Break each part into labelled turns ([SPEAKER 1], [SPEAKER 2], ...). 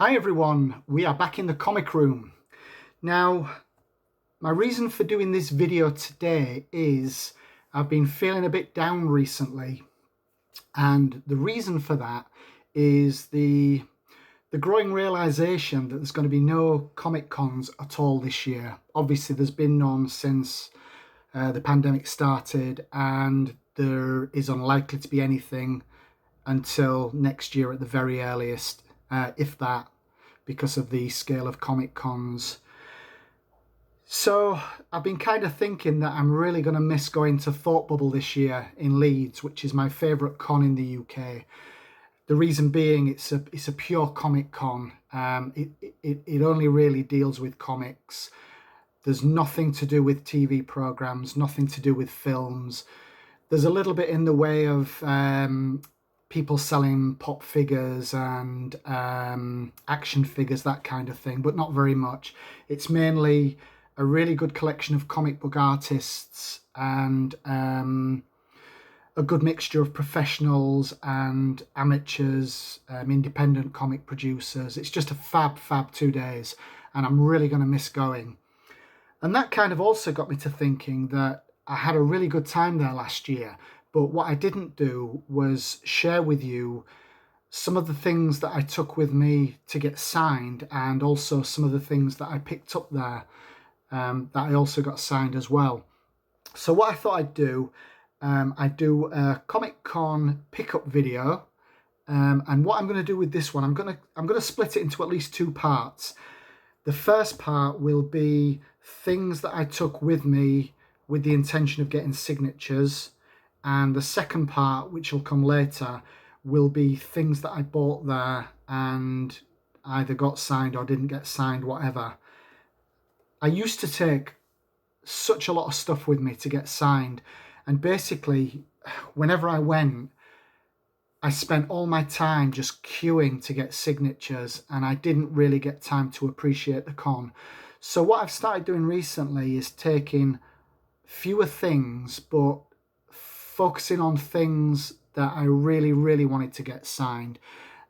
[SPEAKER 1] Hi everyone, we are back in the comic room. Now, my reason for doing this video today is I've been feeling a bit down recently, and the reason for that is the growing realization that there's going to be no comic cons at all this year. Obviously there's been none since the pandemic started, and there is unlikely to be anything until next year at the very earliest, if that, because of the scale of comic cons. So I've been kind of thinking that I'm really going to miss going to Thought Bubble this year in Leeds, which is my favourite con in the UK. The reason being it's a pure comic con. It only really deals with comics. There's nothing to do with TV programmes, nothing to do with films. There's a little bit in the way of people selling pop figures and action figures, that kind of thing, but not very much. It's mainly a really good collection of comic book artists and a good mixture of professionals and amateurs, independent comic producers. It's just a fab 2 days, and I'm really going to miss going. And that kind of also got me to thinking that I had a really good time there last year. But what I didn't do was share with you some of the things that I took with me to get signed, and also some of the things that I picked up there that I also got signed as well. So what I thought I'd do, I'd do a Comic Con pickup video, and what I'm going to do with this one, I'm going to split it into at least two parts. The first part will be things that I took with me with the intention of getting signatures. And the second part, which will come later, will be things that I bought there and either got signed or didn't get signed, whatever. I used to take such a lot of stuff with me to get signed. And basically, whenever I went, I spent all my time just queuing to get signatures, and I didn't really get time to appreciate the con. So what I've started doing recently is taking fewer things, but focusing on things that I really wanted to get signed,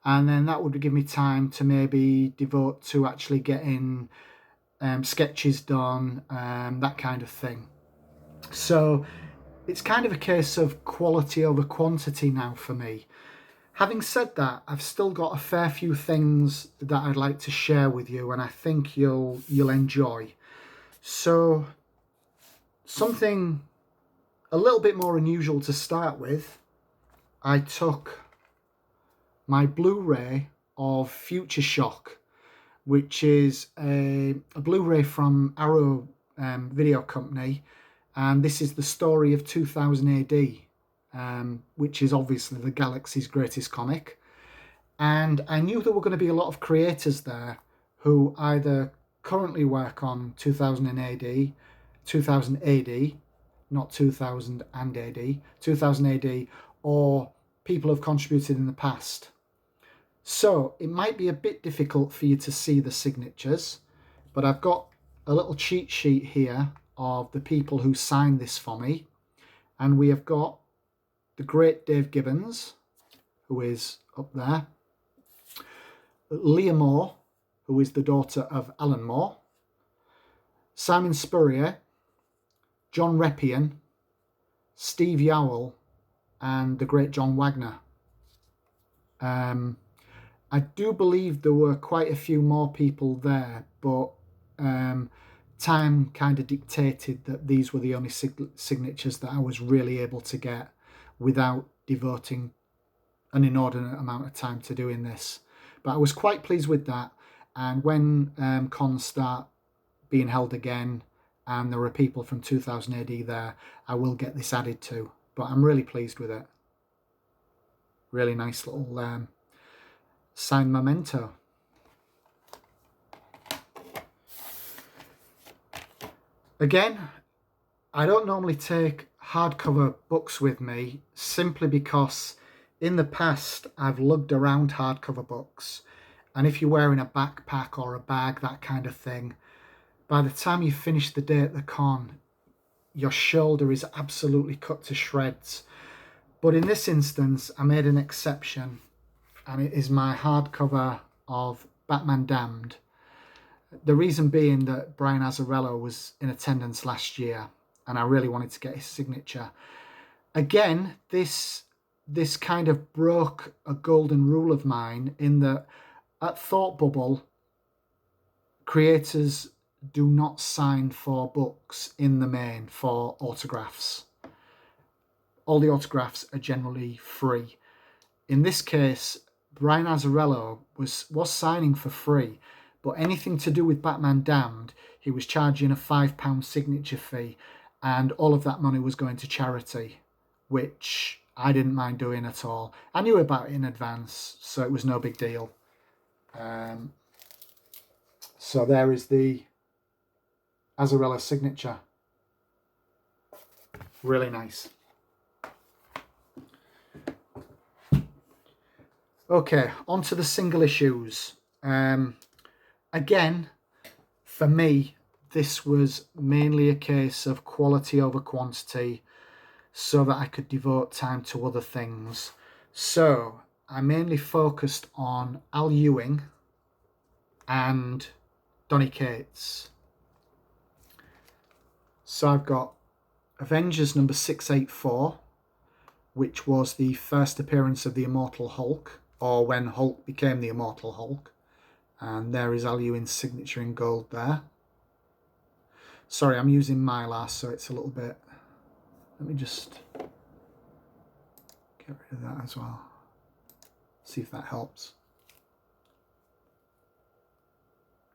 [SPEAKER 1] and then that would give me time to maybe devote to actually getting sketches done, that kind of thing. So it's kind of a case of quality over quantity now for me. Having said that, I've still got a fair few things that I'd like to share with you, and I think you'll enjoy. So something a little bit more unusual to start with, I took my Blu-ray of Future Shock, which is a Blu-ray from Arrow Video Company, and this is the story of 2000 AD, which is obviously the galaxy's greatest comic. And I knew there were going to be a lot of creators there who either currently work on 2000 AD, 2000 AD, not 2000 and AD, 2000 AD, or people have contributed in the past. So it might be a bit difficult for you to see the signatures, but I've got a little cheat sheet here of the people who signed this for me. And we have got the great Dave Gibbons, who is up there, Leah Moore, who is the daughter of Alan Moore, Simon Spurrier, John Reppion, Steve Yowell, and the great John Wagner. I do believe there were quite a few more people there, but time kind of dictated that these were the only signatures that I was really able to get without devoting an inordinate amount of time to doing this. But I was quite pleased with that, and when cons start being held again, and there are people from 2000 AD there, I will get this added to. But I'm really pleased with it. Really nice little signed memento. Again, I don't normally take hardcover books with me, simply because in the past I've lugged around hardcover books, and if you're wearing a backpack or a bag, that kind of thing, by the time you finish the day at the con, your shoulder is absolutely cut to shreds. But in this instance, I made an exception, and it is my hardcover of Batman Damned. The reason being that Brian Azzarello was in attendance last year and I really wanted to get his signature. Again, this kind of broke a golden rule of mine in that at Thought Bubble, creators do not sign for books in the main for autographs. All the autographs are generally free. In this case, Brian Azzarello was signing for free, but anything to do with Batman Damned, he was charging a £5 signature fee, and all of that money was going to charity, which I didn't mind doing at all. I knew about it in advance, so it was no big deal. So there is the Azzarello signature. Really nice. Okay, on to the single issues. Again, for me, this was mainly a case of quality over quantity so that I could devote time to other things. So I mainly focused on Al Ewing and Donny Cates. So I've got Avengers number 684, which was the first appearance of the Immortal Hulk, or when Hulk became the Immortal Hulk. And there is Al Ewing's signature in gold there. Sorry, I'm using Mylar, so it's a little bit... Let me just get rid of that as well. See if that helps.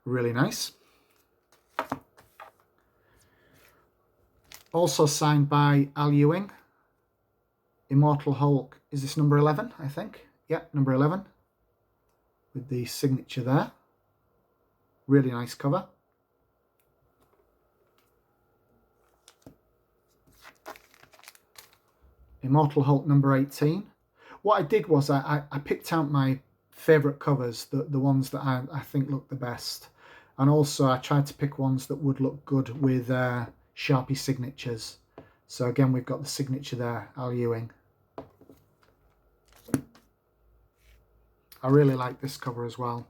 [SPEAKER 1] Really nice. Also signed by Al Ewing. Immortal Hulk, is this number 11, I think? Yeah, number 11. With the signature there. Really nice cover. Immortal Hulk number 18. What I did was I picked out my favourite covers, the ones that I think look the best. And also I tried to pick ones that would look good with Sharpie signatures. So again, we've got the signature there, Al Ewing. I really like this cover as well.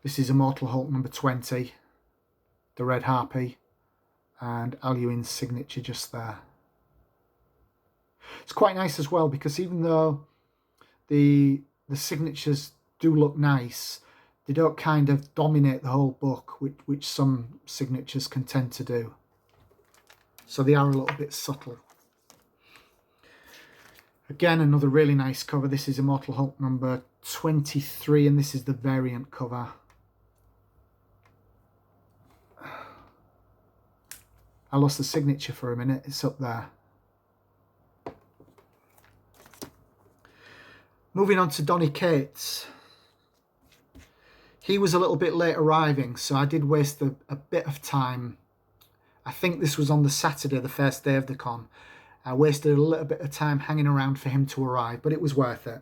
[SPEAKER 1] This is Immortal Hulk number 20, the Red Harpy, and Al Ewing's signature just there. It's quite nice as well because even though the signatures do look nice, they don't kind of dominate the whole book, which some signatures can tend to do. So they are a little bit subtle. Again, another really nice cover. This is Immortal Hulk number 23, and this is the variant cover. I lost the signature for a minute. It's up there. Moving on to Donny Cates. He was a little bit late arriving, so I did waste a bit of time. I think this was on the Saturday, the first day of the con. I wasted a little bit of time hanging around for him to arrive, but it was worth it.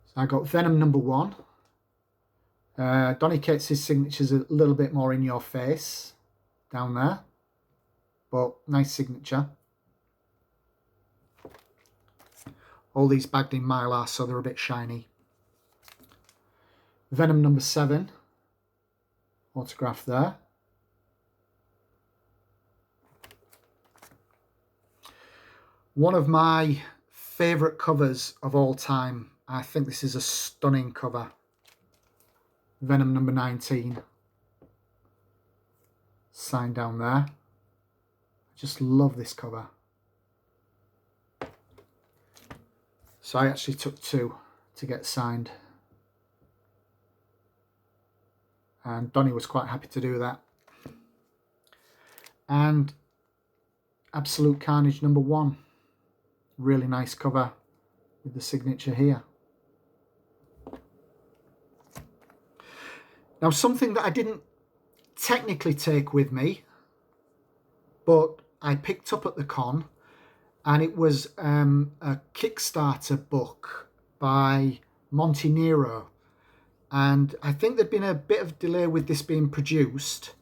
[SPEAKER 1] So I got Venom number 1. Donny Cates' signature's a little bit more in your face down there, but nice signature. All these bagged in Mylar, so they're a bit shiny. Venom number 7, autograph there. One of my favourite covers of all time. I think this is a stunning cover. Venom number 19. Signed down there. I just love this cover. So I actually took 2 to get signed. And Donny was quite happy to do that. And Absolute Carnage number 1. Really nice cover with the signature here. Now, something that I didn't technically take with me, but I picked up at the con, and it was a Kickstarter book by Monty Nero. And I think there'd been a bit of delay with this being produced,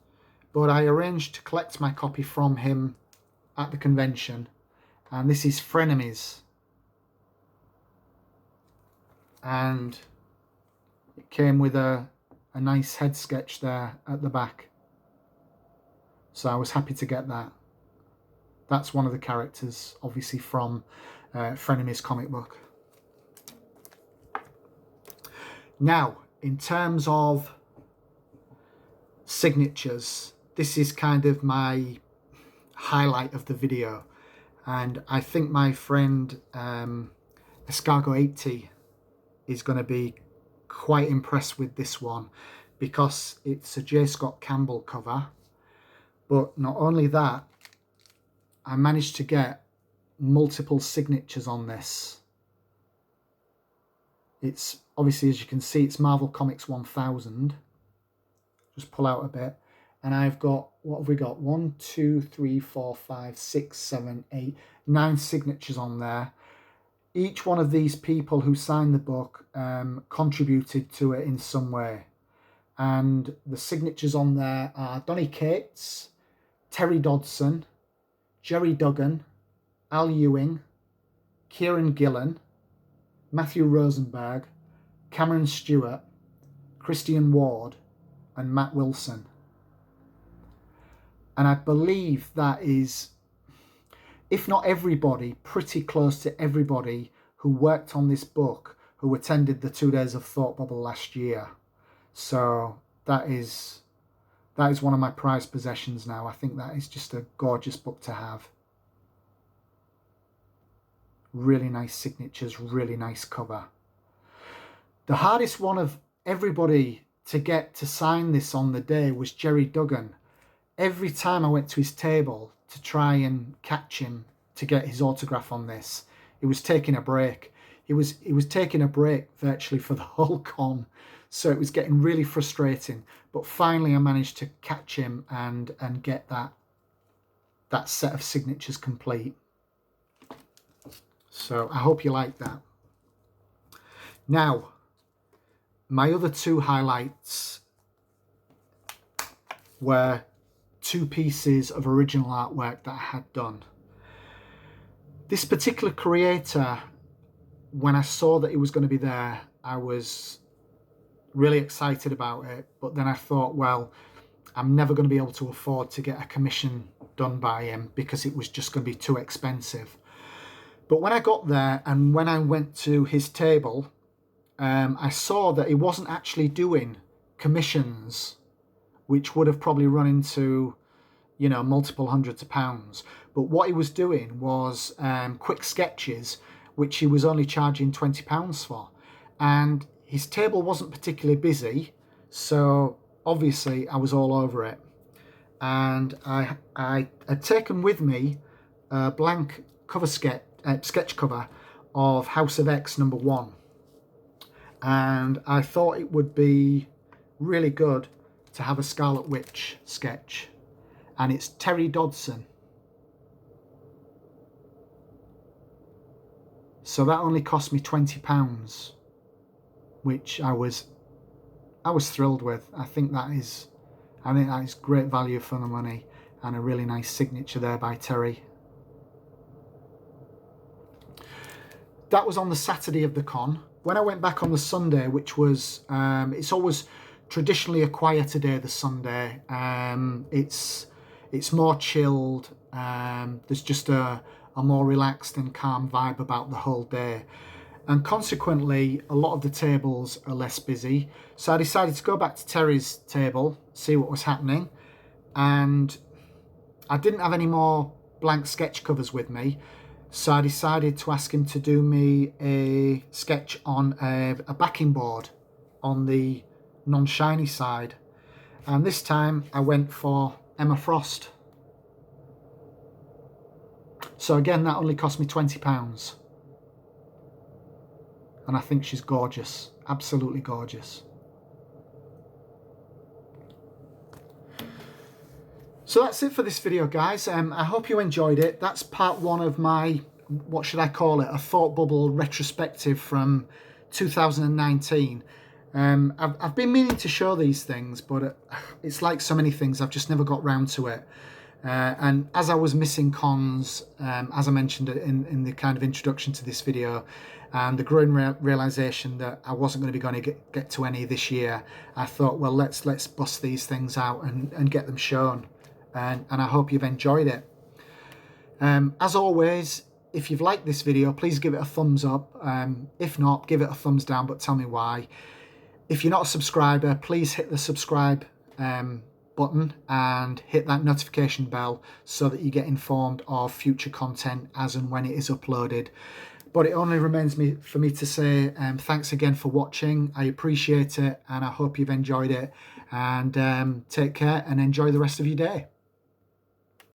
[SPEAKER 1] but I arranged to collect my copy from him at the convention. And this is Frenemies. And it came with a nice head sketch there at the back. So I was happy to get that. That's one of the characters, obviously, from Frenemies comic book. Now, in terms of signatures, this is kind of my highlight of the video. And I think my friend Escargot80 is going to be quite impressed with this one, because it's a J. Scott Campbell cover. But not only that, I managed to get multiple signatures on this. It's obviously, as you can see, it's Marvel Comics 1000. Just pull out a bit. And I've got, what have we got? 1, 2, 3, 4, 5, 6, 7, 8, 9 signatures on there. Each one of these people who signed the book contributed to it in some way. And the signatures on there are Donny Cates, Terry Dodson, Jerry Duggan, Al Ewing, Kieran Gillen, Matthew Rosenberg, Cameron Stewart, Christian Ward, and Matt Wilson. And I believe that is, if not everybody, pretty close to everybody who worked on this book who attended the 2 days of Thought Bubble last year. So that is one of my prized possessions now. I think that is just a gorgeous book to have. Really nice signatures, really nice cover. The hardest one of everybody to get to sign this on the day was Jerry Duggan. Every time I went to his table to try and catch him to get his autograph on this, he was taking a break. He was taking a break virtually for the whole con. So it was getting really frustrating. But finally I managed to catch him and get that set of signatures complete. So I hope you like that. Now, my other two highlights were 2 pieces of original artwork that I had done. This particular creator, when I saw that it was going to be there, I was really excited about it. But then I thought, well, I'm never going to be able to afford to get a commission done by him because it was just going to be too expensive. But when I got there and when I went to his table, I saw that he wasn't actually doing commissions, which would have probably run into, you know, multiple hundreds of pounds. But what he was doing was quick sketches, which he was only charging £20 for. And his table wasn't particularly busy, so obviously I was all over it. And I had taken with me a blank cover sketch cover of House of X #1. And I thought it would be really good to have a Scarlet Witch sketch. And it's Terry Dodson. So that only cost me £20, which I was thrilled with. I think that is great value for the money, and a really nice signature there by Terry. That was on the Saturday of the con. When I went back on the Sunday, which was, it's always traditionally a quieter day, the Sunday. It's more chilled. There's just a more relaxed and calm vibe about the whole day. And consequently, a lot of the tables are less busy. So I decided to go back to Terry's table, see what was happening. And I didn't have any more blank sketch covers with me. So I decided to ask him to do me a sketch on a backing board on the non-shiny side. And this time I went for Emma Frost. So again, that only cost me £20. And I think she's gorgeous, absolutely gorgeous. So that's it for this video, guys. I hope you enjoyed it. That's part 1 of my, what should I call it, a Thought Bubble retrospective from 2019. I've been meaning to show these things, but it's like so many things, I've just never got round to it. And as I was missing cons, as I mentioned in the kind of introduction to this video, and the growing realization that I wasn't going to be going to get to any this year, I thought, well, let's bust these things out and get them shown. And I hope you've enjoyed it. As always, if you've liked this video, please give it a thumbs up. If not, give it a thumbs down, but tell me why. If you're not a subscriber, please hit the subscribe button and hit that notification bell so that you get informed of future content as and when it is uploaded. But it only remains for me to say thanks again for watching. I appreciate it, and I hope you've enjoyed it. And take care and enjoy the rest of your day.